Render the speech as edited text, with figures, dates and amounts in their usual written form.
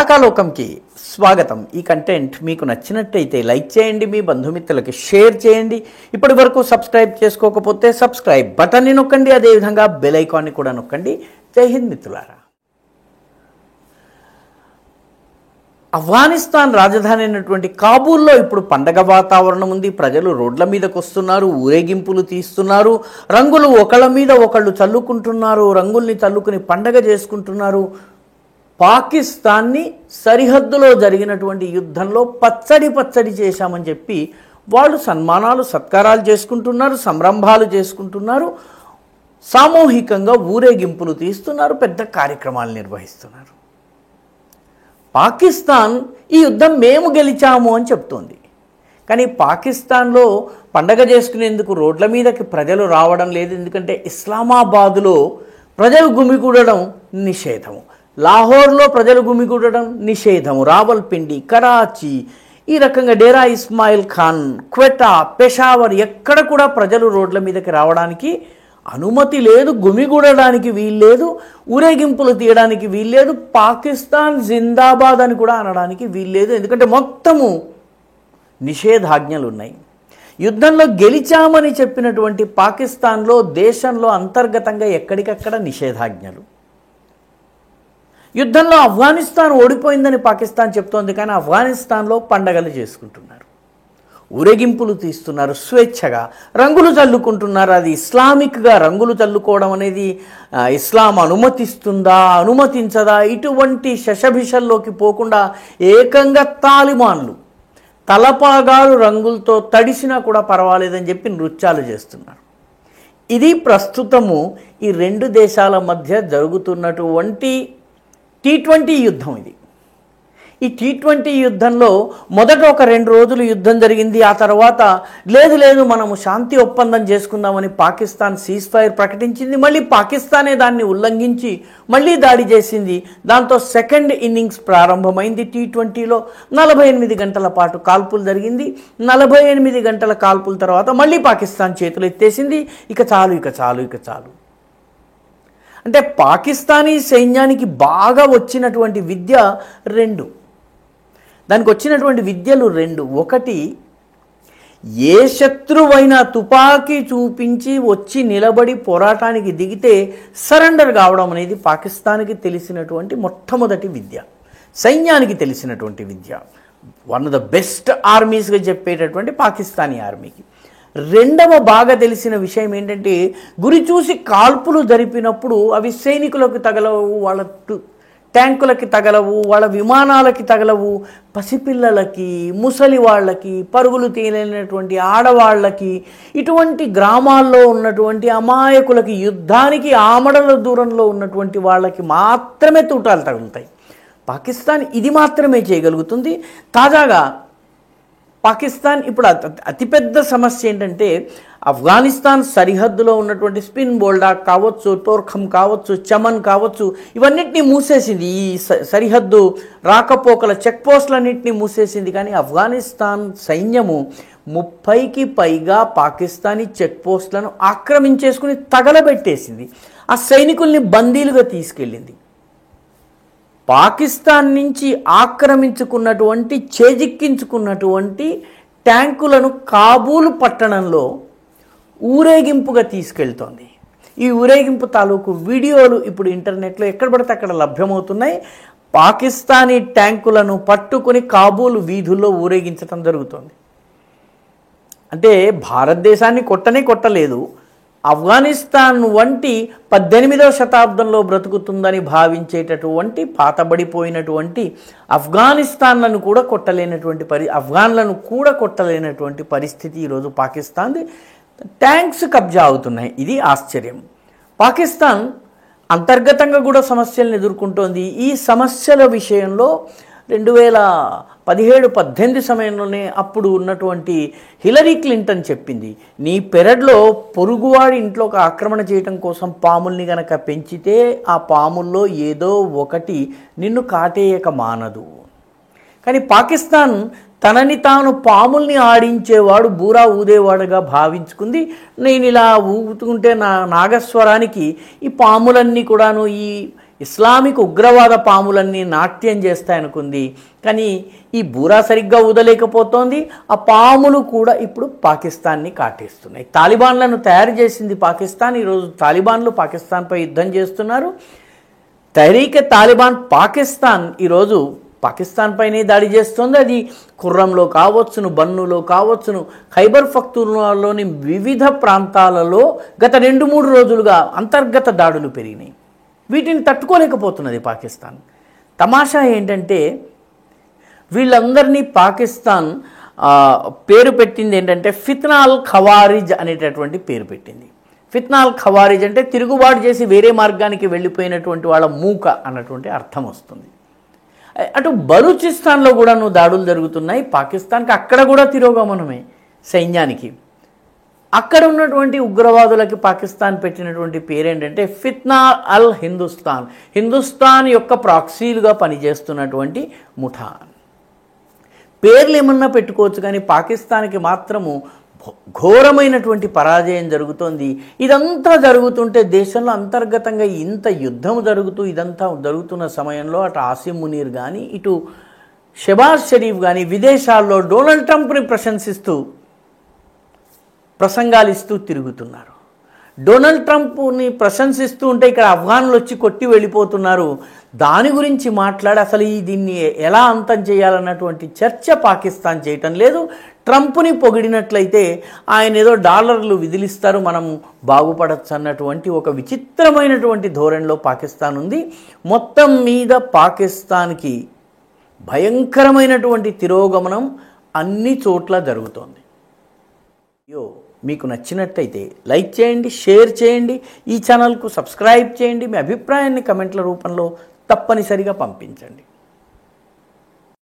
కాకాలోకంకి స్వాగతం. ఈ కంటెంట్ మీకు నచ్చినట్టయితే లైక్ చేయండి, మీ బంధుమిత్రులకి షేర్ చేయండి. ఇప్పటి వరకు సబ్స్క్రైబ్ చేసుకోకపోతే సబ్స్క్రైబ్ బటన్ని నొక్కండి, అదేవిధంగా బెల్ ఐకాన్ని కూడా నొక్కండి. జై హింద్ మిత్రులారా. ఆఫ్ఘనిస్తాన్ రాజధాని అయినటువంటి కాబూల్లో ఇప్పుడు పండగ వాతావరణం ఉంది. ప్రజలు రోడ్ల మీదకు వస్తున్నారు, ఊరేగింపులు తీస్తున్నారు, రంగులు ఒకళ్ళ మీద ఒకళ్ళు చల్లుకుంటున్నారు, రంగుల్ని చల్లుకుని పండగ చేసుకుంటున్నారు. పాకిస్తాన్ని సరిహద్దులో జరిగినటువంటి యుద్ధంలో పచ్చడి చేశామని చెప్పి వాళ్ళు సన్మానాలు సత్కారాలు చేసుకుంటున్నారు, సంరంభాలు చేసుకుంటున్నారు, సామూహికంగా ఊరేగింపులు తీస్తున్నారు, పెద్ద కార్యక్రమాలు నిర్వహిస్తున్నారు. పాకిస్తాన్ ఈ యుద్ధం మేము గెలిచాము అని చెప్తోంది. కానీ పాకిస్తాన్లో పండగ చేసుకునేందుకు రోడ్ల మీదకి ప్రజలు రావడం లేదు. ఎందుకంటే ఇస్లామాబాదులో ప్రజలు గుమిగూడడం నిషేధము, లాహోర్లో ప్రజలు గుమిగూడడం నిషేధము, రావల్పిండి, కరాచీ, ఈ రకంగా డేరా ఇస్మాయిల్ ఖాన్, క్వెటా, పెషావర్ ఎక్కడ కూడా ప్రజలు రోడ్ల మీదకి రావడానికి అనుమతి లేదు, గుమిగూడడానికి వీల్లేదు, ఊరేగింపులు తీయడానికి వీల్లేదు, పాకిస్తాన్ జిందాబాద్ అని కూడా అనడానికి వీల్లేదు. ఎందుకంటే మొత్తము నిషేధాజ్ఞలు ఉన్నాయి. యుద్ధంలో గెలిచామని చెప్పినటువంటి పాకిస్తాన్లో దేశంలో అంతర్గతంగా ఎక్కడికక్కడ నిషేధాజ్ఞలు. యుద్ధంలో ఆఫ్ఘనిస్తాన్ ఓడిపోయిందని పాకిస్తాన్ చెప్తోంది, కానీ ఆఫ్ఘనిస్తాన్లో పండగలు చేసుకుంటున్నారు, ఊరేగింపులు తీస్తున్నారు, స్వేచ్ఛగా రంగులు చల్లుకుంటున్నారు. అది ఇస్లామిక్గా రంగులు చల్లుకోవడం అనేది ఇస్లాం అనుమతిస్తుందా అనుమతించదా ఇటువంటి శషభిషల్లోకి పోకుండా ఏకంగా తాలిబాన్లు తలపాగాలు రంగులతో తడిసినా కూడా పర్వాలేదని చెప్పి నృత్యాలు చేస్తున్నారు. ఇది ప్రస్తుతము ఈ రెండు దేశాల మధ్య జరుగుతున్నటువంటి T20 యుద్ధం. ఇది ఈ T20 యుద్ధంలో మొదట ఒక 2 రోజులు యుద్ధం జరిగింది. ఆ తర్వాత లేదు మనము శాంతి ఒప్పందం చేసుకుందామని పాకిస్తాన్ సీజ్ ఫైర్ ప్రకటించింది. మళ్ళీ పాకిస్తానే దాన్ని ఉల్లంఘించి మళ్ళీ దాడి చేసింది. దాంతో సెకండ్ ఇన్నింగ్స్ ప్రారంభమైంది. T20లో 48 గంటల పాటు కాల్పులు జరిగింది. 48 గంటల కాల్పుల తర్వాత మళ్ళీ పాకిస్తాన్ చేతులు ఎత్తేసింది. ఇక చాలు. అంటే పాకిస్తానీ సైన్యానికి బాగా వచ్చినటువంటి విద్య 2. దానికి వచ్చినటువంటి విద్యలు 2. ఒకటి, ఏ శత్రువైనా తుపాకీ చూపించి వచ్చి నిలబడి పోరాటానికి దిగితే సరెండర్ కావడం అనేది పాకిస్తాన్కి తెలిసినటువంటి మొట్టమొదటి విద్య, సైన్యానికి తెలిసినటువంటి విద్య. వన్ ఆఫ్ ద బెస్ట్ ఆర్మీస్గా చెప్పేటటువంటి పాకిస్తానీ ఆర్మీకి. రెండవ బాగా తెలిసిన విషయం ఏంటంటే, గురి చూసి కాల్పులు జరిపినప్పుడు అవి సైనికులకు తగలవు, వాళ్ళ ట్యాంకులకి తగలవు, వాళ్ళ విమానాలకి తగలవు, పసిపిల్లలకి, ముసలి వాళ్ళకి, పరుగులు తీయలేనటువంటి ఆడవాళ్ళకి, ఇటువంటి గ్రామాల్లో ఉన్నటువంటి అమాయకులకి, యుద్ధానికి ఆమడల దూరంలో ఉన్నటువంటి వాళ్ళకి మాత్రమే తూటాలు తగులుతాయి. పాకిస్తాన్ ఇది మాత్రమే చేయగలుగుతుంది. తాజాగా పాకిస్తాన్ ఇప్పుడు అతిపెద్ద సమస్య ఏంటంటే, ఆఫ్ఘనిస్తాన్ సరిహద్దులో ఉన్నటువంటి స్పిన్ బోల్డాక్ కావచ్చు, తోర్ఖం కావచ్చు, చమన్ కావచ్చు, ఇవన్నిటినీ మూసేసింది. ఈ సరిహద్దు రాకపోకల చెక్ పోస్టులన్నింటినీ మూసేసింది. కానీ ఆఫ్ఘనిస్తాన్ సైన్యము 30కి పైగా పాకిస్తానీ చెక్ పోస్టులను ఆక్రమించేసుకుని తగలబెట్టేసింది. ఆ సైనికుల్ని బందీలుగా తీసుకెళ్ళింది. పాకిస్తాన్ నుంచి ఆక్రమించుకున్నటువంటి, చేజిక్కించుకున్నటువంటి ట్యాంకులను కాబూల్ పట్టణంలో ఊరేగింపుగా తీసుకెళ్తోంది. ఈ ఊరేగింపు తాలూకు వీడియోలు ఇప్పుడు ఇంటర్నెట్లో ఎక్కడ పడితే అక్కడ లభ్యమవుతున్నాయి. పాకిస్తానీ ట్యాంకులను పట్టుకుని కాబూల్ వీధుల్లో ఊరేగించడం జరుగుతోంది. అంటే భారతదేశాన్ని కొట్టలేదు, ఆఫ్ఘనిస్తాన్ వంటి 18వ శతాబ్దంలో బ్రతుకుతుందని భావించేటటువంటి పాతబడిపోయినటువంటి ఆఫ్ఘనిస్తాన్లను కూడా ఆఫ్ఘన్లను కూడా కొట్టలేనటువంటి పరిస్థితి ఈరోజు పాకిస్తాన్ది. ట్యాంక్స్ కబ్జా అవుతున్నాయి. ఇది ఆశ్చర్యం. పాకిస్తాన్ అంతర్గతంగా కూడా సమస్యలను ఎదుర్కొంటోంది. ఈ సమస్యల విషయంలో 2017-18 సమయంలోనే అప్పుడు ఉన్నటువంటి హిలరీ క్లింటన్ చెప్పింది, నీ పెరడ్లో పొరుగువాడి ఇంట్లోకి ఆక్రమణ చేయడం కోసం పాముల్ని గనక పెంచితే ఆ పాముల్లో ఏదో ఒకటి నిన్ను కాటేయక మానదు. కానీ పాకిస్తాన్ తనని తాను పాముల్ని ఆడించేవాడు, బూరా ఊదేవాడుగా భావించుకుంది. నేను ఇలా ఊగుతుంటే నా నాగస్వరానికి ఈ పాములన్నీ కూడాను, ఈ ఇస్లామిక్ ఉగ్రవాద పాములన్నీ నాట్యం చేస్తాయనుకుంది. కానీ ఈ బూరా సరిగ్గా ఊదలేకపోతోంది. ఆ పాములు కూడా ఇప్పుడు పాకిస్తాన్ని కాటేస్తున్నాయి. తాలిబాన్లను తయారు చేసింది పాకిస్తాన్. ఈరోజు తాలిబాన్లు పాకిస్తాన్పై యుద్ధం చేస్తున్నారు. తహరీకే తాలిబాన్ పాకిస్తాన్ ఈరోజు పాకిస్తాన్ పైనే దాడి చేస్తుంది. అది ఖుర్రంలో కావచ్చును, బన్నులో కావచ్చును, ఖైబర్ పఖ్తూన్ఖవాలోని వివిధ ప్రాంతాలలో గత 2-3 రోజులుగా అంతర్గత దాడులు పెరిగినాయి. వీటిని తట్టుకోలేకపోతున్నది పాకిస్తాన్. తమాషా ఏంటంటే వీళ్ళందరినీ పాకిస్తాన్ పేరు పెట్టింది ఏంటంటే ఫిత్నా అల్ ఖవారిజ్ అనేటటువంటి పేరు పెట్టింది. ఫిత్నా అల్ ఖవారిజ్ అంటే తిరుగుబాటు చేసి వేరే మార్గానికి వెళ్ళిపోయినటువంటి వాళ్ళ మూక అన్నటువంటి అర్థం వస్తుంది. అటు బలూచిస్తాన్లో కూడా దాడులు జరుగుతున్నాయి పాకిస్తాన్కి. అక్కడ కూడా తిరోగమనమే సైన్యానికి. అక్కడ ఉన్నటువంటి ఉగ్రవాదులకి పాకిస్తాన్ పెట్టినటువంటి పేరేంటంటే ఫిత్నా అల్ హిందుస్థాన్. హిందుస్థాన్ యొక్క ప్రాక్సీలుగా పనిచేస్తున్నటువంటి ముఠా. పేర్లు ఏమన్నా పెట్టుకోవచ్చు కానీ పాకిస్తాన్కి మాత్రము ఘోరమైనటువంటి పరాజయం జరుగుతోంది. ఇదంతా జరుగుతుంటే దేశంలో అంతర్గతంగా ఇంత యుద్ధం ఇదంతా జరుగుతున్న సమయంలో అటు ఆసిమ్ మునీర్ కానీ ఇటు షెబాజ్ షరీఫ్ కానీ విదేశాల్లో డొనాల్డ్ ట్రంప్ని ప్రశంసిస్తూ ప్రసంగాలు ఇస్తూ తిరుగుతున్నారు. డొనాల్డ్ ట్రంప్ని ప్రశంసిస్తూ ఉంటే ఇక్కడ ఆఫ్ఘన్లు వచ్చి కొట్టి వెళ్ళిపోతున్నారు. దాని గురించి మాట్లాడి అసలు దీన్ని ఎలా అంతం చేయాలన్నటువంటి చర్చ పాకిస్తాన్ చేయటం లేదు. ట్రంప్ని పొగిడినట్లయితే ఆయన ఏదో డాలర్లు విదిలిస్తారు, మనం బాగుపడచ్చు అన్నటువంటి ఒక విచిత్రమైనటువంటి ధోరణిలో పాకిస్తాన్ ఉంది. మొత్తం మీద పాకిస్తాన్కి భయంకరమైనటువంటి తిరోగమనం అన్ని చోట్ల జరుగుతోంది. మీకు నచ్చినట్టయితే లైక్ చేయండి, షేర్ చేయండి, ఈ ఛానల్కు సబ్స్క్రైబ్ చేయండి. మీ అభిప్రాయాన్ని కమెంట్ల రూపంలో తప్పనిసరిగా పంపించండి.